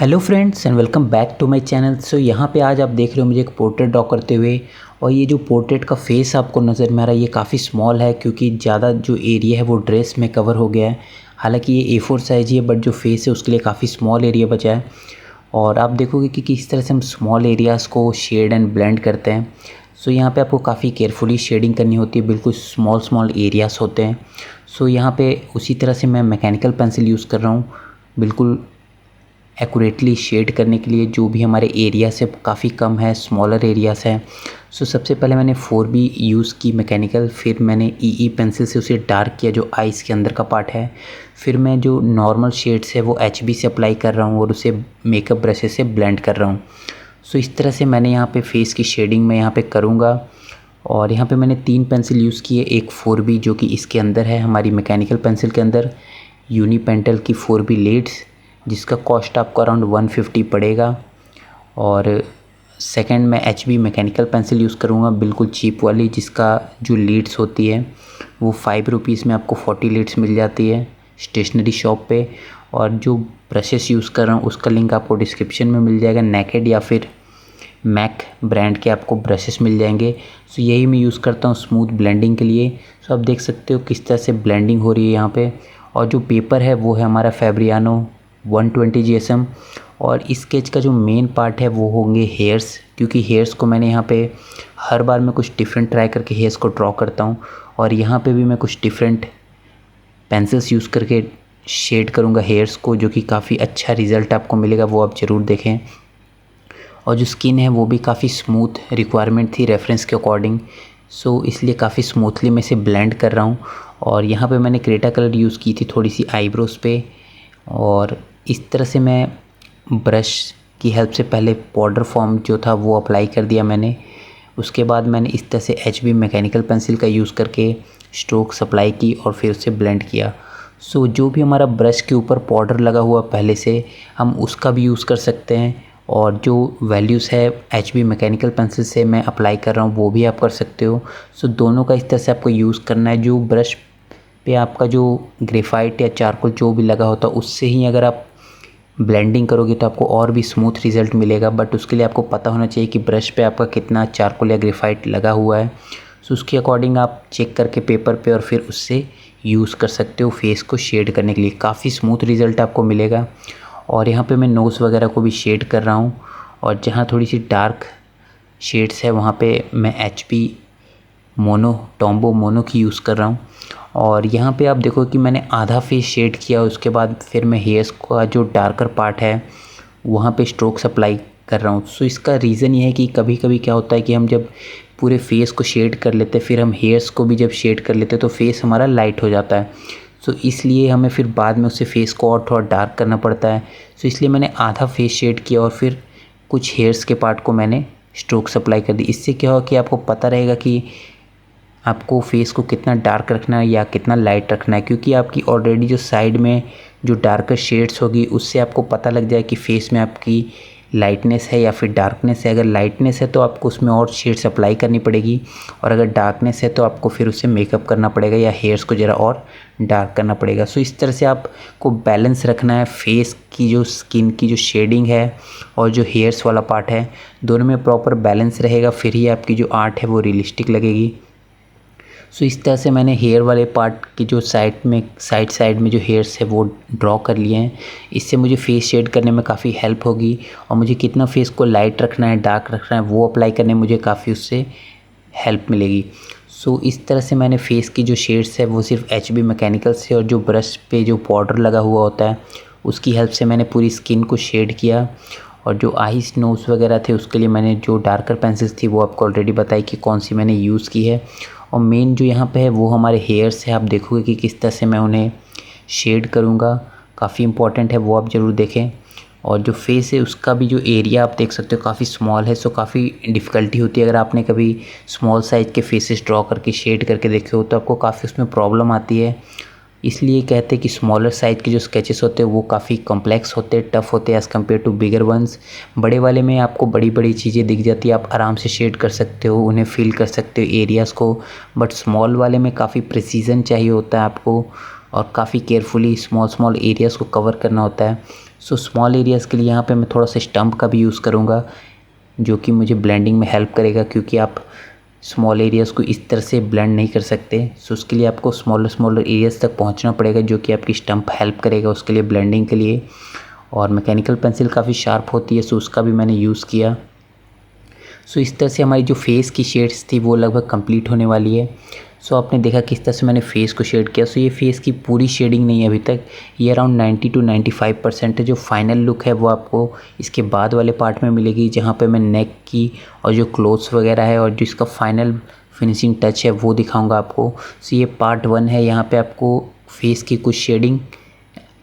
Hello friends and welcome back to my channel. So यहाँ पे आज आप देख रहे हो मुझे एक पोर्ट्रेट ड्रॉ करते हुए। और ये जो पोर्ट्रेट का फेस आपको नज़र में आ रहा है ये काफ़ी स्मॉल है क्योंकि ज़्यादा जो एरिया है वो ड्रेस में कवर हो गया है। हालांकि ये A4 साइज़ ही है बट जो फेस है उसके लिए काफ़ी स्मॉल एरिया बचा है। और आप देखोगे कि किस तरह से हम स्मॉल एरियाज़ को शेड एंड ब्लेंड करते हैं। सो यहाँ पे आपको काफ़ी केयरफुली शेडिंग करनी होती है, बिल्कुल स्मॉल स्मॉल एरियाज़ होते हैं। सो यहाँ पे उसी तरह से मैं मैकेनिकल पेंसिल यूज़ कर रहा हूँ बिल्कुल एक्यूरेटली शेड करने के लिए। जो भी हमारे एरिया से काफ़ी कम है, स्मॉलर एरियाज़ हैं। सो सबसे पहले मैंने 4B यूज़ की मैकेनिकल, फिर मैंने EE पेंसिल से उसे डार्क किया जो आइज़ के अंदर का पार्ट है। फिर मैं जो नॉर्मल शेड्स है वो HB से अप्लाई कर रहा हूँ और उसे मेकअप ब्रशेस से ब्लेंड कर रहा हूँ। सो इस तरह से मैंने यहाँ पे फेस की शेडिंग में यहाँ पे करूँगा। और यहाँ पे मैंने 3 पेंसिल यूज़ की है, एक 4B जो कि इसके अंदर है हमारी मैकेनिकल पेंसिल के अंदर, यूनिपेंटल की 4B लीड्स जिसका कॉस्ट आपको अराउंड 150 पड़ेगा। और सेकंड मैं HB मैकेनिकल पेंसिल यूज़ करूँगा बिल्कुल चीप वाली, जिसका जो लीड्स होती है वो 5 रुपीज़ में आपको 40 लीड्स मिल जाती है स्टेशनरी शॉप पे। और जो ब्रशेस यूज़ कर रहा हूँ उसका लिंक आपको डिस्क्रिप्शन में मिल जाएगा, नेकेड या फिर मैक ब्रांड के आपको ब्रशेस मिल जाएंगे। सो यही मैं यूज़ करता हूँ स्मूथ ब्लेंडिंग के लिए। सो आप देख सकते हो किस तरह से ब्लेंडिंग हो रही है यहाँ पे। और जो पेपर है वो है हमारा फैब्रियानो 120 GSM। और इस स्केच का जो मेन पार्ट है वो होंगे हेयर्स, क्योंकि हेयर्स को मैंने यहाँ पे हर बार मैं कुछ डिफरेंट ट्राई करके हेयर्स को ड्रॉ करता हूँ। और यहाँ पे भी मैं कुछ डिफरेंट पेंसिल्स यूज़ करके शेड करूँगा हेयर्स को, जो कि काफ़ी अच्छा रिज़ल्ट आपको मिलेगा, वो आप ज़रूर देखें। और जो स्किन है वो भी काफ़ी स्मूथ रिक्वायरमेंट थी रेफरेंस के अकॉर्डिंग, सो इसलिए काफ़ी स्मूथली मैं इसे ब्लेंड कर रहा हूँ। और यहाँ पे मैंने क्रेटा कलर यूज़ की थी थोड़ी सी आईब्रोज़ पे। और इस तरह से मैं ब्रश की हेल्प से पहले पाउडर फॉर्म जो था वो अप्लाई कर दिया मैंने। उसके बाद मैंने इस तरह से HB मैकेनिकल पेंसिल का यूज़ करके स्ट्रोक्स अप्लाई की और फिर उसे ब्लेंड किया। सो जो भी हमारा ब्रश के ऊपर पाउडर लगा हुआ पहले से, हम उसका भी यूज़ कर सकते हैं। और जो वैल्यूज़ है HB मैकेनिकल पेंसिल से मैं अप्लाई कर रहा हूँ वो भी आप कर सकते हो। सो दोनों का इस तरह से आपको यूज़ करना है। जो ब्रश पे आपका जो ग्रेफाइट या चारकोल जो भी लगा होता है उससे ही अगर आप ब्लेंडिंग करोगे तो आपको और भी स्मूथ रिज़ल्ट मिलेगा। बट उसके लिए आपको पता होना चाहिए कि ब्रश पे आपका कितना चारकोल या ग्रेफाइट लगा हुआ है। सो उसके अकॉर्डिंग आप चेक करके पेपर पे और फिर उससे यूज़ कर सकते हो फेस को शेड करने के लिए, काफ़ी स्मूथ रिज़ल्ट आपको मिलेगा। और यहाँ पे मैं नोज़ वगैरह को भी शेड कर रहा हूँ। और जहाँ थोड़ी सी डार्क शेड्स है वहाँ पे मैं HB टॉम्बो मोनो की यूज़ कर रहा हूँ। और यहाँ पे आप देखो कि मैंने आधा फेस शेड किया, उसके बाद फिर मैं हेयर्स का जो डार्कर पार्ट है वहाँ पे स्ट्रोक्स अप्लाई कर रहा हूँ। सो इसका रीज़न ये है कि कभी कभी क्या होता है कि हम जब पूरे फेस को शेड कर लेते हैं फिर हम हेयर्स को भी जब शेड कर लेते हैं तो फेस हमारा लाइट हो जाता है। सो इसलिए हमें फिर बाद में उसे फेस को और थोड़ा डार्क करना पड़ता है। सो इसलिए मैंने आधा फेस शेड किया और फिर कुछ हेयर्स के पार्ट को मैंने स्ट्रोक्स अप्लाई कर दी। इससे क्या होगा कि आपको पता रहेगा कि आपको फेस को कितना डार्क रखना है या कितना लाइट रखना है, क्योंकि आपकी ऑलरेडी जो साइड में जो डार्कर शेड्स होगी उससे आपको पता लग जाए कि फेस में आपकी लाइटनेस है या फिर डार्कनेस है। अगर लाइटनेस है तो आपको उसमें और शेड्स अप्लाई करनी पड़ेगी, और अगर डार्कनेस है तो आपको फिर उसे मेकअप करना पड़ेगा या हेयर्स को ज़रा और डार्क करना पड़ेगा। सो इस तरह से आपको बैलेंस रखना है, फेस की जो स्किन की जो शेडिंग है और जो हेयर्स वाला पार्ट है दोनों में प्रॉपर बैलेंस रहेगा, फिर ही आपकी जो आर्ट है वो रियलिस्टिक लगेगी। सो इस तरह से मैंने हेयर वाले पार्ट की जो साइड में जो हेयर्स है वो ड्रॉ कर लिए हैं। इससे मुझे फेस शेड करने में काफ़ी हेल्प होगी, और मुझे कितना फेस को लाइट रखना है डार्क रखना है वो अप्लाई करने में मुझे काफ़ी उससे हेल्प मिलेगी। सो इस तरह से मैंने फेस की जो शेड्स है वो सिर्फ HB मैकेनिकल से और जो ब्रश पे जो पाउडर लगा हुआ होता है उसकी हेल्प से मैंने पूरी स्किन को शेड किया। और जो आईज नोज़ वगैरह थे उसके लिए मैंने जो डार्कर पेंसिल्स थी वो आपको ऑलरेडी बताई कि कौन सी मैंने यूज़ की है। और मेन जो यहाँ पे है वो हमारे हेयर्स है, आप देखोगे कि किस तरह से मैं उन्हें शेड करूँगा, काफ़ी इंपॉर्टेंट है, वो आप ज़रूर देखें। और जो फेस है उसका भी जो एरिया आप देख सकते हो काफ़ी स्मॉल है, सो काफ़ी डिफ़िकल्टी होती है। अगर आपने कभी स्मॉल साइज़ के फेसेस ड्रॉ करके शेड करके देखे हो तो आपको काफ़ी उसमें प्रॉब्लम आती है। इसलिए कहते हैं कि स्मॉलर साइज़ के जो स्केचेस होते हैं वो काफ़ी कॉम्प्लेक्स होते हैं, टफ़ होते हैं as compare to bigger once. बड़े वाले में आपको बड़ी बड़ी चीज़ें दिख जाती है, आप आराम से शेड कर सकते हो, उन्हें फील कर सकते हो एरियाज़ को। बट स्मॉल वाले में काफ़ी प्रिसीजन चाहिए होता है आपको, और काफ़ी केयरफुली स्मॉल एरियाज़ को कवर करना होता है। सो स्मॉल एरियाज़ के लिए यहाँ पे मैं थोड़ा सा स्टम्प का भी यूज़ करूँगा, जो कि मुझे ब्लेंडिंग में हेल्प करेगा, क्योंकि आप स्मॉल एरियाज़ को इस तरह से ब्लेंड नहीं कर सकते। सो उसके लिए आपको स्मॉलर एरियाज़ तक पहुँचना पड़ेगा, जो कि आपकी स्टम्प हेल्प करेगा उसके लिए, ब्लेंडिंग के लिए। और मैकेनिकल पेंसिल काफ़ी शार्प होती है, सो उसका भी मैंने यूज़ किया। सो इस तरह से हमारी जो फेस की शेड्स थी वो लगभग कंप्लीट होने वाली है। सो आपने देखा किस तरह से मैंने फेस को शेड किया। सो ये फेस की पूरी शेडिंग नहीं है अभी तक, ये अराउंड 90 to 95% है। जो फाइनल लुक है वो आपको इसके बाद वाले पार्ट में मिलेगी, जहाँ पे मैं नेक की और जो क्लोथ्स वगैरह है और जो इसका फाइनल फिनिशिंग टच है वो दिखाऊंगा आपको। सो ये पार्ट 1 है। यहाँ पे आपको फेस की कुछ शेडिंग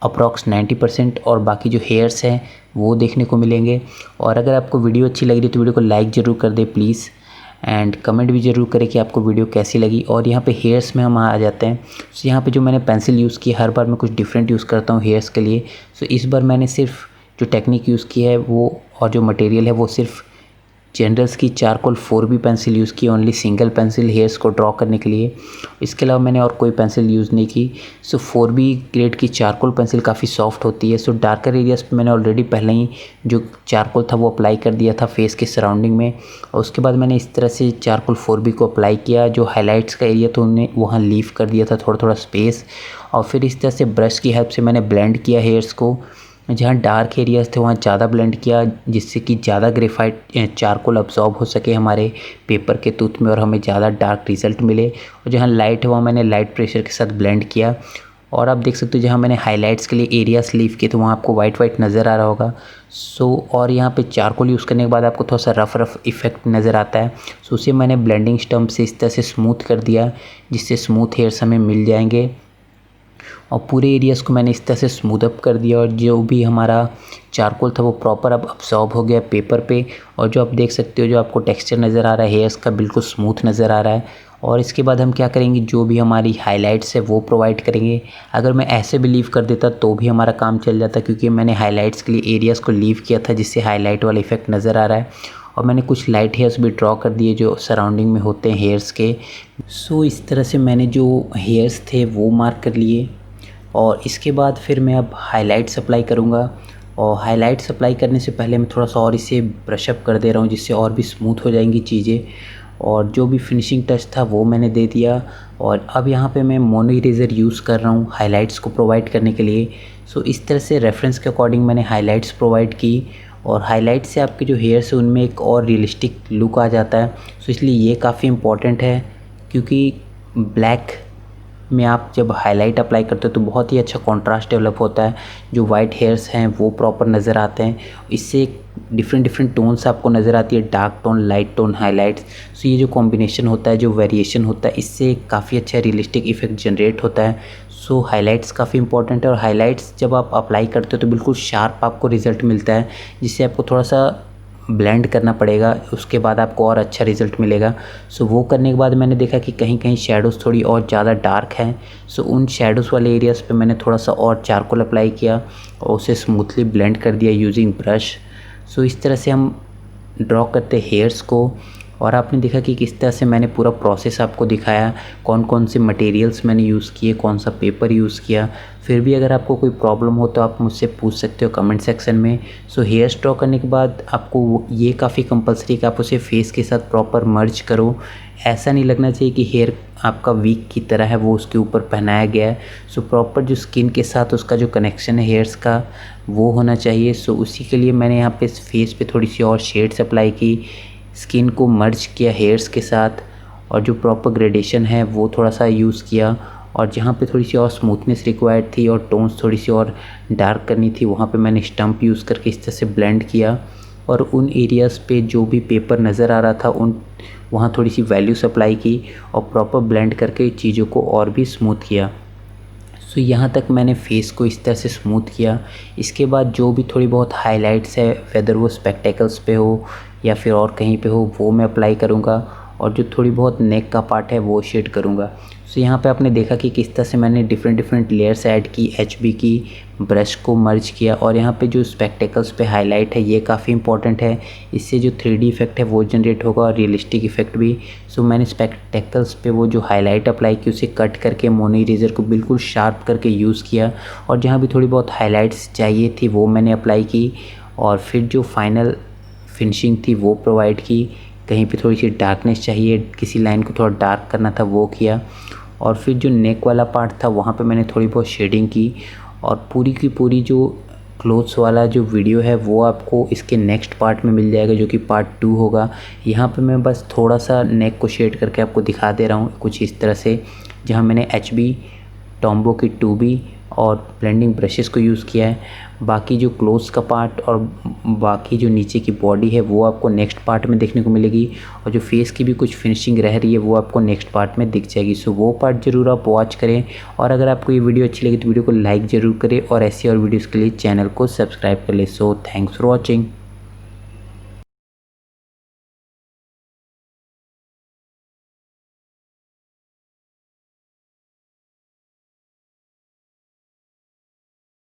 अप्रॉक्स 90% और बाकी जो हेयर्स हैं वो देखने को मिलेंगे। और अगर आपको वीडियो अच्छी लग रही है तो वीडियो को लाइक ज़रूर कर दे प्लीज़, एंड कमेंट भी ज़रूर करें कि आपको वीडियो कैसी लगी। और यहाँ पे हेयर्स में हम आ जाते हैं। सो यहाँ पे जो मैंने पेंसिल यूज़ की, हर बार मैं कुछ डिफरेंट यूज़ करता हूँ हेयर्स के लिए। सो इस बार मैंने सिर्फ जो टेक्निक यूज़ की है वो और जो मटेरियल है वो सिर्फ जनरल्स की चारकोल 4B पेंसिल यूज़ की, ओनली सिंगल पेंसिल हेयर्स को ड्रॉ करने के लिए। इसके अलावा मैंने और कोई पेंसिल यूज़ नहीं की। सो 4B ग्रेड की चारकोल पेंसिल काफ़ी सॉफ्ट होती है। सो डार्कर एरियाज़ पे मैंने ऑलरेडी पहले ही जो चारकोल था वो अप्लाई कर दिया था फेस के सराउंडिंग में, और उसके बाद मैंने इस तरह से चारकोल 4B को अप्लाई किया। जो हाईलाइट्स का एरिया था उन्हें वहाँ लीव कर दिया था थोड़ा थोड़ा स्पेस, और फिर इस तरह से ब्रश की हेल्प से मैंने ब्लेंड किया हेयर्स को। जहाँ डार्क एरियाज़ थे वहाँ ज़्यादा ब्लेंड किया, जिससे कि ज़्यादा ग्रेफाइट चारकोल अब्जॉर्ब हो सके हमारे पेपर के टूथ में और हमें ज़्यादा डार्क रिजल्ट मिले। और जहाँ लाइट है वहाँ मैंने लाइट प्रेशर के साथ ब्लेंड किया। और आप देख सकते हो जहाँ मैंने हाइलाइट्स के लिए एरियाज लीव किए तो वहाँ आपको वाइट नज़र आ रहा होगा। सो और यहाँ पे चारकोल यूज़ करने के बाद आपको थोड़ा सा रफ इफेक्ट नज़र आता है। सो उसे मैंने ब्लेंडिंग स्टम्प से इस तरह से स्मूथ कर दिया, जिससे स्मूथ हेयर्स हमें मिल जाएंगे। और पूरे एरियाज़ को मैंने इस तरह से स्मूथ अप कर दिया, और जो भी हमारा चारकोल था वो प्रॉपर अब अब्सॉर्ब हो गया पेपर पे। और जो आप देख सकते हो जो आपको टेक्सचर नज़र आ रहा है हेयर्स का, बिल्कुल स्मूथ नज़र आ रहा है। और इसके बाद हम क्या करेंगे, जो भी हमारी हाइलाइट्स है वो प्रोवाइड करेंगे। अगर मैं ऐसे भी लीव कर देता तो भी हमारा काम चल जाता, क्योंकि मैंने हाइलाइट्स के लिए एरियाज़ को लीव किया था, जिससे हाईलाइट वाला इफेक्ट नज़र आ रहा है। और मैंने कुछ लाइट हेयर्स भी ड्रॉ कर दिए जो सराउंडिंग में होते हैं हेयर्स के। सो इस तरह से मैंने जो हेयर्स थे वो मार्क कर लिए। और इसके बाद फिर मैं अब हाइलाइट्स अप्लाई करूँगा। और हाइलाइट्स अप्लाई करने से पहले मैं थोड़ा सा और इसे ब्रश अप कर दे रहा हूँ, जिससे और भी स्मूथ हो जाएंगी चीज़ें। और जो भी फिनिशिंग टच था वो मैंने दे दिया। और अब यहाँ पे मैं मोनो इरेज़र यूज़ कर रहा हूँ हाइलाइट्स को प्रोवाइड करने के लिए। सो इस तरह से रेफरेंस के अकॉर्डिंग मैंने हाइलाइट्स प्रोवाइड की। और हाइलाइट से आपके जो हेयर्स है उनमें एक और रियलिस्टिक लुक आ जाता है। सो इसलिए ये काफ़ी इम्पॉर्टेंट है, क्योंकि ब्लैक में आप जब हाईलाइट अप्लाई करते हो तो बहुत ही अच्छा कंट्रास्ट डेवलप होता है। जो वाइट हेयर्स हैं वो प्रॉपर नज़र आते हैं। इससे डिफरेंट टोन्स आपको नज़र आती है, dark tone, light tone, highlights. So ये जो कॉम्बिनेशन होता है, जो वेरिएशन होता है, इससे काफ़ी अच्छा रियलिस्टिक इफेक्ट जनरेट होता है। सो हाइलाइट्स काफ़ी इंपॉर्टेंट है। और हाइलाइट्स जब आप अप्लाई करते हो तो बिल्कुल शार्प आपको रिज़ल्ट मिलता है, जिससे आपको थोड़ा सा ब्लेंड करना पड़ेगा, उसके बाद आपको और अच्छा रिज़ल्ट मिलेगा। सो वो करने के बाद मैंने देखा कि कहीं कहीं शेडोज़ थोड़ी और ज़्यादा डार्क हैं। सो उन शेडोज़ वाले एरियाज़ पे मैंने थोड़ा सा और चारकोल अप्लाई किया और उसे स्मूथली ब्लेंड कर दिया यूजिंग ब्रश। सो इस तरह से हम ड्रॉ करते हेयर्स को। और आपने देखा कि किस तरह से मैंने पूरा प्रोसेस आपको दिखाया, कौन कौन से मटेरियल्स मैंने यूज़ किए, कौन सा पेपर यूज़ किया। फिर भी अगर आपको कोई प्रॉब्लम हो तो आप मुझसे पूछ सकते हो कमेंट सेक्शन में। सो हेयर्स ड्रॉ करने के बाद आपको ये काफ़ी कंपलसरी कि आप उसे फेस के साथ प्रॉपर मर्ज करो। ऐसा नहीं लगना चाहिए कि हेयर आपका वीक की तरह है वो उसके ऊपर पहनाया गया है। सो प्रॉपर जो स्किन के साथ उसका जो कनेक्शन है हेयर्स का वो होना चाहिए। सो उसी के लिए मैंने यहाँ पे फेस पे थोड़ी सी और शेड्स अप्लाई की, स्किन को मर्ज किया हेयर्स के साथ, और जो प्रॉपर ग्रेडेशन है वो थोड़ा सा यूज़ किया। और जहाँ पे थोड़ी सी और स्मूथनेस रिक्वायर्ड थी और टोन्स थोड़ी सी और डार्क करनी थी, वहाँ पे मैंने स्टम्प यूज़ करके इस तरह से ब्लेंड किया। और उन एरियाज़ पे जो भी पेपर नज़र आ रहा था वहाँ थोड़ी सी वैल्यूज अप्लाई की और प्रॉपर ब्लेंड करके चीज़ों को और भी स्मूथ किया। सो यहाँ तक मैंने फेस को इस तरह से स्मूथ किया। इसके बाद जो भी थोड़ी बहुत हाइलाइट्स है, वेदर वो स्पेक्टेकल्स पे हो या फिर और कहीं पे हो, वो मैं अप्लाई करूँगा। और जो थोड़ी बहुत नेक का पार्ट है वो शेड करूँगा। सो यहाँ पे आपने देखा कि किस तरह से मैंने डिफरेंट लेयर्स ऐड की, HB की, ब्रश को मर्ज किया। और यहाँ पे जो स्पेक्टेकल्स पे हाईलाइट है ये काफ़ी इंपॉर्टेंट है, इससे जो 3D इफेक्ट है वो जनरेट होगा और रियलिस्टिक इफेक्ट भी। सो मैंने स्पेक्टेकल्स पे वो जो हाईलाइट अप्लाई की उसे कट करके मोनी इरेजर को बिल्कुल शार्प करके यूज़ किया, और जहाँ भी थोड़ी बहुत हाईलाइट्स चाहिए थी वो मैंने अप्लाई की, और फिर जो फाइनल फिनिशिंग थी वो प्रोवाइड की। कहीं पे थोड़ी सी डार्कनेस चाहिए, किसी लाइन को थोड़ा डार्क करना था वो किया, और फिर जो नेक वाला पार्ट था वहाँ पे मैंने थोड़ी बहुत शेडिंग की। और पूरी की पूरी जो क्लोथ्स वाला जो वीडियो है वो आपको इसके नेक्स्ट पार्ट में मिल जाएगा, जो कि पार्ट 2 होगा। यहाँ पे मैं बस थोड़ा सा नेक को शेड करके आपको दिखा दे रहा हूँ कुछ इस तरह से, जहाँ मैंने HB, टॉम्बो की 2B और ब्लेंडिंग ब्रशेस को यूज़ किया है। बाकी जो क्लोथ्स का पार्ट और बाकी जो नीचे की बॉडी है वो आपको नेक्स्ट पार्ट में देखने को मिलेगी, और जो फेस की भी कुछ फिनिशिंग रह रही है वो आपको नेक्स्ट पार्ट में दिख जाएगी। सो वो पार्ट ज़रूर आप वॉच करें, और अगर आपको ये वीडियो अच्छी लगी तो वीडियो को लाइक ज़रूर करें, और ऐसी और वीडियोज़ के लिए चैनल को सब्सक्राइब कर लें। So thanks for watching.